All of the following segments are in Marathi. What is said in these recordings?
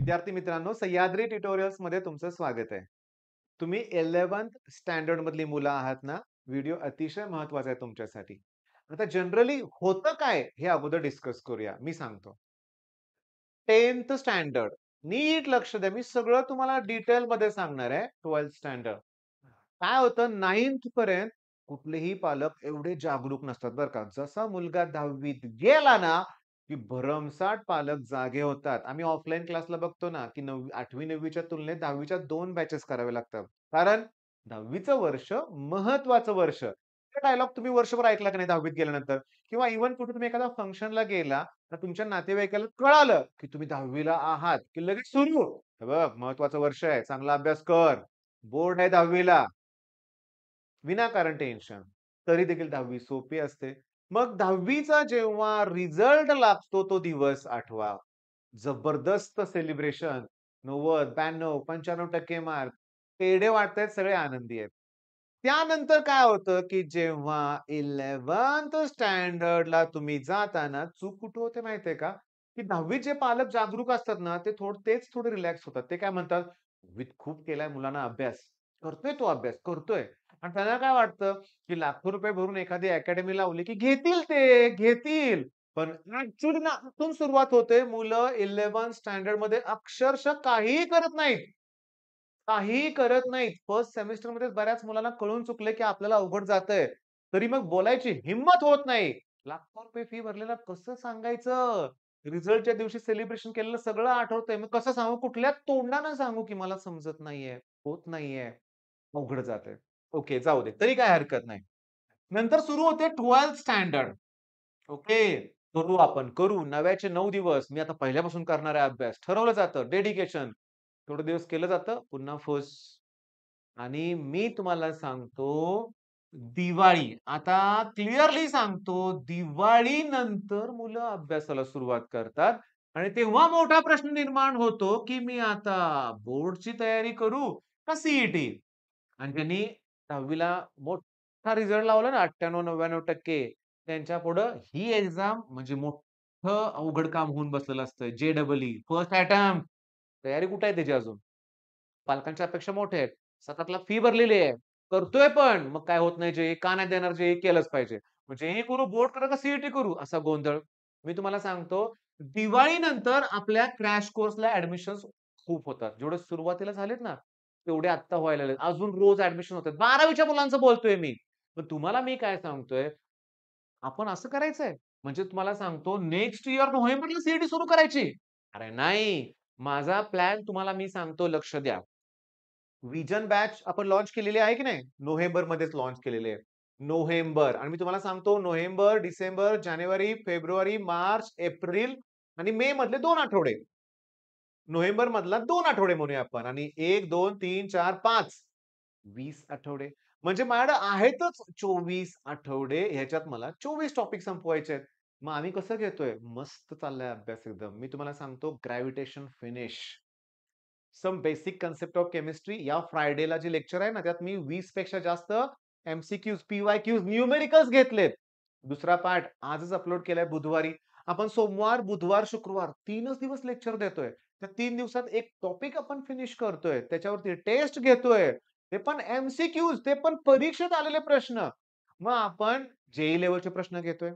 विद्यार्थी मित्रांनो, सह्याद्री ट्युटोरियल्स मध्ये तुमचं स्वागत आहे. तुम्ही 11th स्टँडर्ड मधली मुलं आहात ना? व्हिडिओ अतिशय महत्वाचा आहे तुमच्यासाठी. आता जनरली होतं काय हे अगोदर डिस्कस करूया. मी सांगतो. 10th स्टँडर्ड नीट लक्ष द्या. मी सगळं तुम्हाला डिटेलमध्ये सांगणार आहे. 12th स्टँडर्ड काय होतं 9th पर्यंत कुठलेही पालक एवढे जागरूक नसतात बरं का. जसा मुलगा 10वीत गेला ना, की भरमसाठ पालक जागे होतात. आम्ही ऑफलाईन क्लासला बघतो ना, की 8वी-9वीच्या तुलनेत 10वीच्या 2 बॅचेस करावे लागतात. कारण 10वीचं वर्ष महत्त्वाचं वर्ष. हे डायलॉग तुम्ही वर्षभर ऐकला की नाही 10वीत गेल्यानंतर किंवा इव्हन कुठे तुम्ही एखाद्या फंक्शनला गेला, तर तुमच्या नातेवाईकाला कळालं, की तुम्ही 10वीला आहात, की लगेच सुरू. हे बघ महत्त्वाचं वर्ष आहे. चांगला अभ्यास कर. बोर्ड आहे 10वीला. विनाकारण टेन्शन. तरी देखील 10वी सोपी असते. मग 10वीचा जेव्हा रिझल्ट लागतो तो दिवस आठवा. जबरदस्त सेलिब्रेशन. 90, 92, 95% मार्क. पेढे वाटतायत, सगळे आनंदी आहेत. त्यानंतर काय होतं, की जेव्हा 11th स्टँडर्डला तुम्ही जाता ना, चूक कुठे होते माहितीये का? की 10वीत जे पालक जागरूक असतात ना, तेच थोडे रिलॅक्स होतात. ते काय म्हणतात, "दहावीत खूप केलाय मुलांना अभ्यास. करतोय तो अभ्यास, करतोय." आणि त्यांना काय वाटतं, की लाखो रुपये भरून एखादी अकॅडमी लावली, की घेतील ते, घेतील. पण ॲक्चुअली ना आतून सुरुवात होते. मुलं 11th स्टँडर्डमध्ये अक्षरशः काहीही करत नाहीत. काहीही करत नाहीत. फर्स्ट सेमेस्टरमध्येच बऱ्याच मुलांना कळून चुकलंय, की आपल्याला अवघड जातंय. तरी मग बोलायची हिम्मत होत नाही. लाखो रुपये फी भरलेला कसं सांगायचं? रिझल्टच्या दिवशी सेलिब्रेशन केलेलं सगळं आठवतंय. मग कसं सांगू? कुठल्या तोंडानं सांगू, की मला समजत नाहीये, होत नाहीये, अवघड जातंय. ओके, जाऊ दे. तरी काही हरकत नाही. नंतर सुरू होते 12th स्टँडर्ड. ओके. करू आपण, करू. नव्याचे 9 दिवस. मी आता पहिल्यापासून करणार आहे अभ्यास. ठरवलं जातं. डेडिकेशन. थोडे दिवस केलं जातं. पुन्हा फुस. आणि मी तुम्हाला सांगतो, दिवाळी. आता क्लिअरली सांगतो, दिवाळीनंतर मुलं अभ्यासाला सुरुवात करतात आणि तेव्हा मोठा प्रश्न निर्माण होतो, की मी आता बोर्डची तयारी करू का सी आणि त्यांनी 10वीला मोठा रिझल्ट लावला ना 98-99% त्यांच्या पुढं ही एक्झाम म्हणजे मोठं अवघड काम होऊन बसलेलं असतं. जे-डबल-ई फर्स्ट अटेम्प्ट तयारी कुठे आहे त्याची अजून? पालकांच्या अपेक्षा मोठ्या आहेत. 7 लाख फी भरलेली आहे. करतोय पण. मग काय होत नाही जे का नाही देणार जे केलंच पाहिजे. मग जे करू बोर्ड करू का सी करू? असा गोंधळ. मी तुम्हाला सांगतो दिवाळीनंतर आपल्या क्रॅश कोर्सला ॲडमिशन्स खूप होतात. जेवढे सुरुवातीला झालेत ना, तेवढे आत्ता व्हायला लागलेत. अजून रोज ॲडमिशन होतात. 12वीच्या मुलांचं बोलतोय मी. पण तुम्हाला मी काय सांगतोय, आपण असं करायचंय? म्हणजे तुम्हाला सांगतो नेक्स्ट इयर नोव्हेंबरला सुरू करायची. अरे नाही. माझा प्लॅन तुम्हाला मी सांगतो लक्ष द्या. व्हिजन बॅच आपण लॉन्च केलेली आहे की नाही? नोव्हेंबरमध्येच लॉन्च केलेली आहे. नोव्हेंबर आणि मी तुम्हाला सांगतो नोव्हेंबर, डिसेंबर, जानेवारी, फेब्रुवारी, मार्च, एप्रिल आणि मे मधले 2 आठवडे. नोव्हेंबर मधला 2 आठवडे म्हणूया आपण आणि 1, 2, 3, 4, 5 20 आठवडे. म्हणजे माझ्याकडे आहेतच 24 आठवडे. ह्याच्यात मला 24 टॉपिक संपवायचे आहेत. मग आम्ही कसं घेतोय? मस्त चाललाय अभ्यास एकदम. मी तुम्हाला सांगतो gravitation finish. Some basic concept of chemistry या फ्रायडेला जे लेक्चर आहे ना, त्यात मी 20 पेक्षा जास्त एम-सी-क्यूज, पी-वाय-क्यूज, न्यूमेरिकल्स घेतलेत. दुसरा पार्ट आजच अपलोड केलाय बुधवारी. आपण सोमवार, बुधवार, शुक्रवार 3च दिवस लेक्चर देतोय. त्या 3 दिवसात एक टॉपिक आपण फिनिश करतोय. त्याच्यावरती टेस्ट घेतोय. ते पण एम-सी-क्यूज, ते पण परीक्षेत आलेले प्रश्न. मग आपण जे लेव्हलचे प्रश्न घेतोय.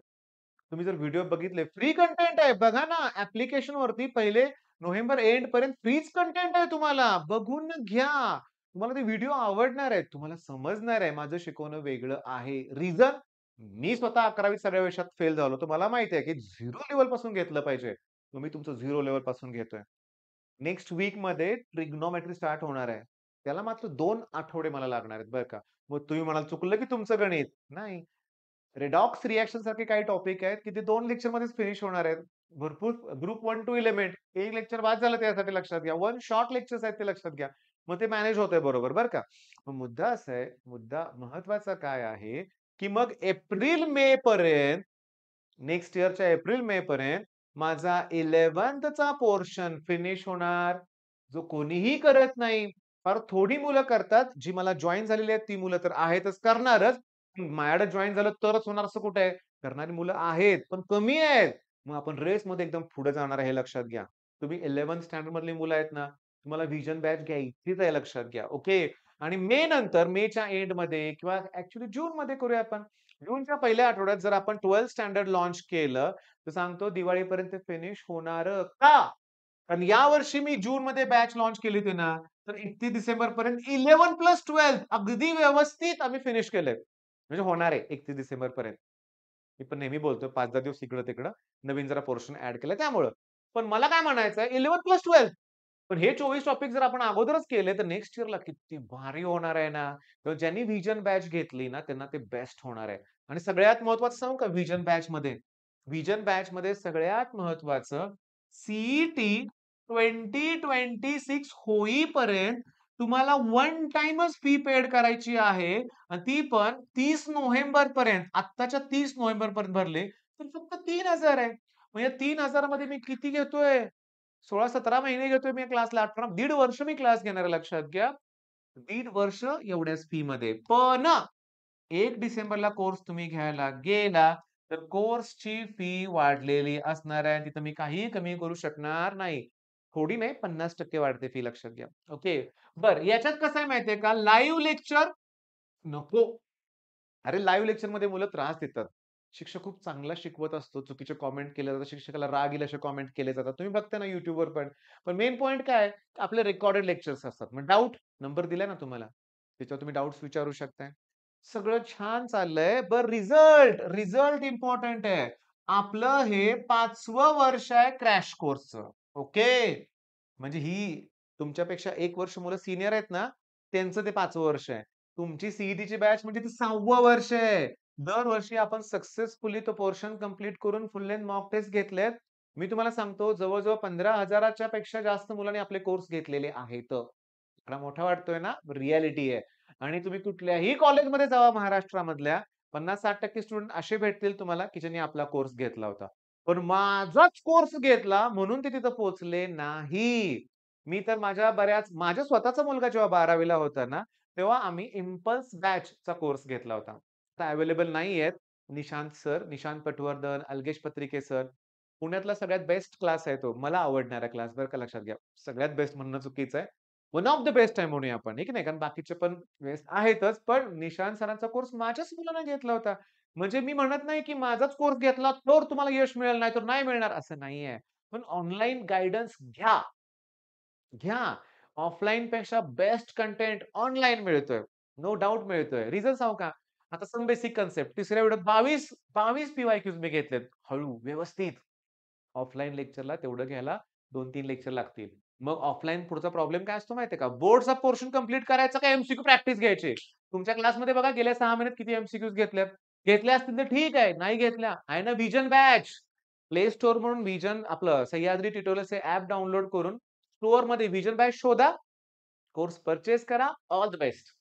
तुम्ही जर व्हिडिओ बघितले, फ्री कंटेंट आहे. बघा ना ॲप्लिकेशनवरती पहिले नोव्हेंबर एंड पर्यंत फ्रीच कंटेंट आहे तुम्हाला. बघून घ्या. तुम्हाला ते व्हिडिओ आवडणार आहेत. तुम्हाला समजणार आहे माझं शिकवणं वेगळं आहे. रिझन मी स्वतः 11वी सगळ्या विषयात फेल झालो. तर मला माहिती आहे, की 0 लेव्हल पासून घेतलं पाहिजे. मग मी तुमचं 0 लेव्हल पासून घेतोय. नेक्स्ट वीकमध्ये ट्रिग्नोमेट्री स्टार्ट होणार आहे. त्याला मात्र 2 आठवडे मला लागणार आहेत बरं का. मग तुम्ही म्हणाल चुकलं की तुमचं गणित. नाही. रेडॉक्स रिएक्शन सारखे काही टॉपिक आहेत, की ते 2 लेक्चरमध्येच फिनिश होणार आहेत. भरपूर ग्रुप 1 टू एलिमेंट एक लेक्चर बाद झालं त्यासाठी लक्षात घ्या. 1 शॉर्ट लेक्चर्स आहेत ते लक्षात घ्या. मग ते मॅनेज होतंय बरोबर बरं का. मग मुद्दा असा आहे, मुद्दा महत्वाचा काय आहे, की मग एप्रिल-मे पर्यंत नेक्स्ट इयरच्या एप्रिल-मे पर्यंत माझा 11thचा पोर्शन फिनिश होणार. जो कोणीही करत नाही. फार थोडी मुलं करतात. जी मला जॉइन झालेली आहेत ती मुलं तर आहेतच, करणारच. माझ्याकडे जॉइन झालं तरच होणार असं कुठे आहे? करणारी मुलं आहेत, पण कमी आहेत. मग आपण रेसमध्ये एकदम पुढे जाणार आहे हे लक्षात घ्या. तुम्ही 11th स्टँडर्ड मधली मुलं आहेत ना, तुम्हाला व्हिजन बॅच घ्यायचीच आहे लक्षात घ्या. ओके. आणि मे नंतर मेच्या एंडमध्ये किंवा ॲक्चुअली जूनमध्ये करूया आपण. जूनच्या पहिल्या आठवड्यात जर आपण 12th स्टँडर्ड लॉन्च केलं, तर सांगतो दिवाळीपर्यंत फिनिश होणार का? कारण यावर्षी मी जूनमध्ये बॅच लॉन्च केली होती ना, तर 31 डिसेंबरपर्यंत 11+12 अगदी व्यवस्थित आम्ही फिनिश केलंय. म्हणजे होणार आहे 31 डिसेंबरपर्यंत. मी पण नेहमी बोलतोय 5-10 दिवस इकडं-तिकडं नवीन जरा पोर्शन ॲड केलं त्यामुळं. पण मला काय म्हणायचंय 11+12 पण हे 24 टॉपिक जर आपण अगोदरच केले, तर नेक्स्ट इयरला किती भारी होणार आहे ना. तर ज्यांनी व्हिजन बॅच घेतली ना, त्यांना ते बेस्ट होणार आहे. आणि सगळ्यात महत्त्वाचं सांगू का व्हिजन बॅचमध्ये सगळ्यात महत्त्वाचं सी-ई-टी 2026 होईपर्यंत तुम्हाला वन टाईमच फी पेड करायची आहे आणि ती पण 30 नोव्हेंबरपर्यंत. आत्ताच्या 30 नोव्हेंबरपर्यंत भरले, तर फक्त 3,000 आहे. मग या 3,000 मध्ये मी किती घेतोय? 16-17 महिने घेतोय मी क्लासला. 18 दीड वर्ष मी क्लास घेणार आहे लक्षात घ्या. दीड वर्ष एवढ्याच फीमध्ये. पण 1 डिसेंबरला कोर्स तुम्ही घ्यायला गेला, तर कोर्सची फी वाढलेली असणार आहे. तिथं मी काहीही कमी करू शकणार नाही. थोडी नाही 50% वाढते फी लक्षात घ्या. ओके. बरं याच्यात कसं आहे माहिती का? लाईव्ह लेक्चर नको. अरे, लाईव्ह लेक्चरमध्ये मुलं त्रास देतात. शिक्षक खूप चांगला शिकवत असतो. चुकीचे कॉमेंट केले जातात. शिक्षकाला राग येईल असे कॉमेंट केले जातात. तुम्ही बघता ना YouTubeवर पण. पण मेन पॉइंट काय आहे? आपले रेकॉर्डेड लेक्चर्स असतात. मग डाउट नंबर दिलाय ना तुम्हाला. त्याच्यावर तुम्ही डाउट्स विचारू शकताय. सगळं छान चाललंय. रिझल्ट इम्पोर्टंट आहे. आपलं हे 5वं वर्ष आहे क्रॅश कोर्सचं. ओके. म्हणजे ही तुमच्यापेक्षा 1 वर्ष मुलं सीनियर आहेत ना, त्यांचं ते 5वं वर्ष आहे. तुमची सी बॅच म्हणजे ते 6वं वर्ष आहे. दरवर्षी आपण सक्सेसफुली तो पोर्शन कंप्लीट करून फुल लेंथ मॉक टेस्ट घेतलेत. मी तुम्हाला सांगतो जवळ-जवळ 15,000 च्या पेक्षा जास्त मुलांनी आपले कोर्स घेतलेले आहेत. आकडा मोठा वाटतोय ना? रिॲलिटी आहे. आणि तुम्ही कुठल्याही कॉलेजमध्ये जावा महाराष्ट्रामधल्या 50-60% स्टुडंट असे भेटतील तुम्हाला, की ज्यांनी आपला कोर्स घेतला होता. पण माझाच कोर्स घेतला म्हणून ते तिथं पोहोचले नाही. मी तर माझ्या स्वतःचा मुलगा जेव्हा 12वी ला होता ना, तेव्हा आम्ही इम्पल्स बॅचचा कोर्स घेतला होता. आता अवेलेबल नाहीयेत. निशांत पटवर्धन, अलगेश पत्रिके सर. पुण्यातला सगळ्यात बेस्ट क्लास आहे तो. मला आवडणारा क्लास बरं का लक्षात घ्या. सगळ्यात बेस्ट म्हणणं चुकीचं आहे. वन ऑफ द बेस्ट आहे म्हणूया आपण, हे की नाही? कारण बाकीचे पण बेस्ट आहेतच. पण निशांत सरांचा कोर्स माझ्याच मुलानं घेतला होता. म्हणजे मी म्हणत नाही, की माझाच कोर्स घेतला तर तुम्हाला यश मिळेल, नाहीतर नाही मिळणार असं नाहीये. पण ऑनलाईन गाईडन्स घ्या. घ्या. ऑफलाईनपेक्षा बेस्ट कंटेंट ऑनलाईन मिळतोय. नो डाउट मिळतोय. रिझन सांगू का? आता सम बेसिक कन्सेप्ट तिसऱ्या व्हिडिओत 22 पी-वाय-क्यूज मी घेतलेत. हळू, व्यवस्थित. ऑफलाईन लेक्चरला तेवढं घ्यायला 2-3 लेक्चर लागतील. मग ऑफलाईन पुढचा प्रॉब्लेम काय असतो माहिती आहे का? बोर्डचा पोर्शन कंप्लीट करायचा का एम-सी-क्यू प्रॅक्टिस घ्यायची? तुमच्या क्लासमध्ये बघा गेल्या 6 महिन्यात किती एम-सी-क्यूज घेतल्यात. घेतल्या असतील तर ठीक आहे. नाही घेतल्या आहे ना व्हिजन बॅच. प्ले स्टोअर म्हणून व्हिजन आपलं सह्याद्री ट्युटोरियल्स हे ॲप डाउनलोड करून स्टोअरमध्ये व्हिजन बॅच शोधा. कोर्स पर्चेस करा. All the best.